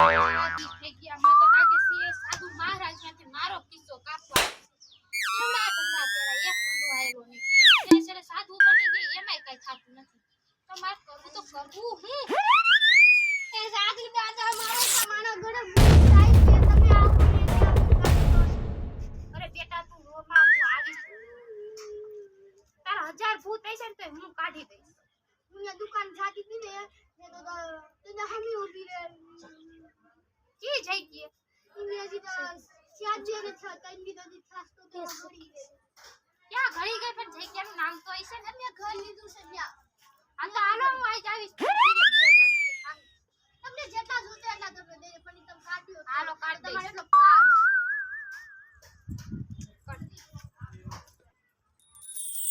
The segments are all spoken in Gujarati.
થઈ ગયા મને તો લાગે છે એ સાધુ મહારાજમાંથી મારો કિસ્સો કાપવા કેવડા ધંધા તેરા એક બંધો આયેલો નહીં તે છે સાધુ બની ગઈ એમાંય કઈ થાતું નથી તો માર કરવું તો કરવું હું એ સાધુ દાદા મારો માનો ઘરે થાય છે તમે આવો ને અરે બેટા તું રોમાં હું આવીશ તારા 1000 ભૂત હશે ને તો હું કાઢી દઈશ હું દુકાન જાતી હતી ને તો તને હમી ઉભી રે કી જઈ ગઈ ઇંગ્રેજી તો સ્યાજે ને છ તંગી તો થાસ તો ઘડી ગઈ ક્યાં ઘડી ગઈ પણ જગ્યાનું નામ તો હશે ને મેં ઘર લીધું છે ત્યાં આ તો આનો હું આઈ જાવીશ તમને જેટલા જોતે એટલા તમને દે પણ તમે કાઢ્યો હાલો કાઢ તમારે એટલો પાર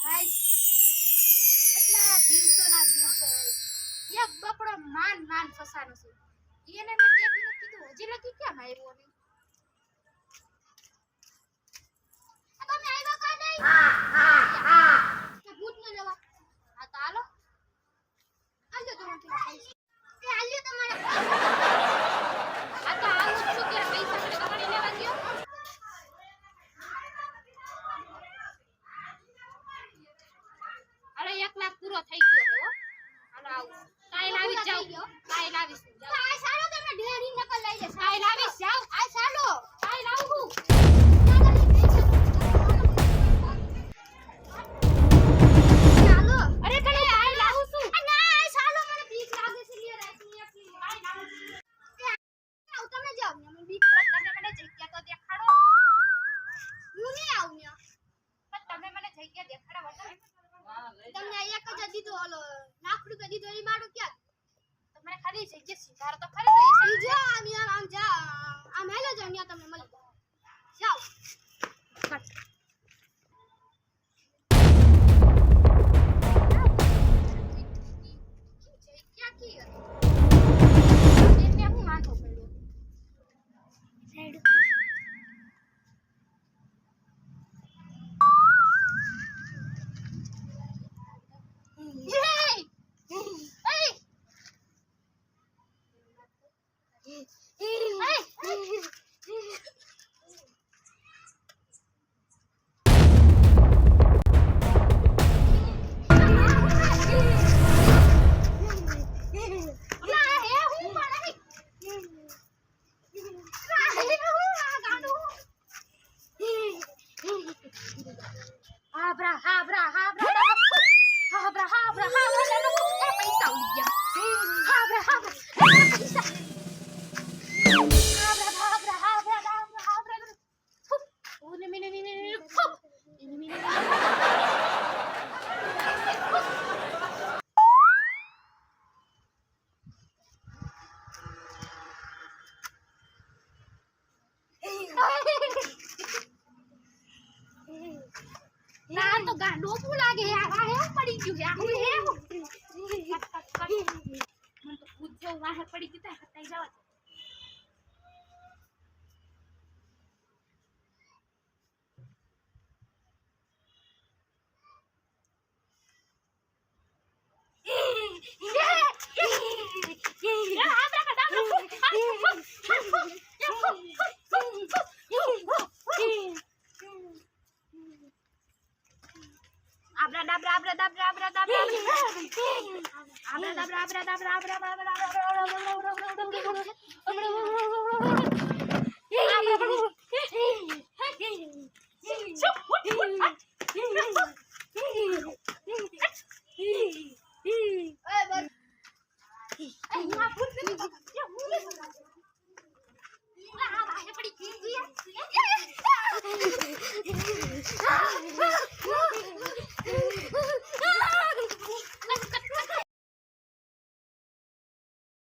હાય એટલા દિવસોના દિવસો એક બકડો માન ફસાનો છે એને મેં બે દિન કીધું હજી લગી કેમ આવ્યો નહીં તમે આવ્યા કા નહીં કે ભૂત ન જવા આ તો હાલો આલ્યો તમારે પૈસા એ આલ્યો તમારે આ તો હાલો શું કે પૈસા મને કમાણી લેવા દયો અરે 1 લાખ પૂરો થઈ ગયો હે હો હાલો આવું કાઈ લાવી જાવ કાઈ લાવીશ જાવ આ સાલો તમે ઢેરી નકલ લઈ લે કાઈ લાવીશ જાવ આ સાલો કાઈ લાવું ચાલો અરે કણે આ લાવું છું ના આ સાલો મને બીક લાગે છે લે રાખની એટલી કાઈ લાવું આવ તમે જાવ ને મને બીક તમે મને જગ્યા તો દેખાડો હું નહીં આવું ને પણ તમે મને જગ્યા દેખાડો વધારે તમને 1000 દીધો હાલો લાખ રૂપિયા દીધો એ મારું ક્યાં તમને ખાલી જગ્યા સુધાર તો ખરી તો બીજો આમ જા આમ હેલો જાવ ત્યાં તમને મળી જાવ જગ્યા કી એને હું માંગો પડ્યો સાઈડ ના તો ગાંડો પુ લાગે યાર આ હે પડી ગયું યાર હું હે મને તો ખુદ જો વાહે પડી ગઈ તા હટાઈ જવા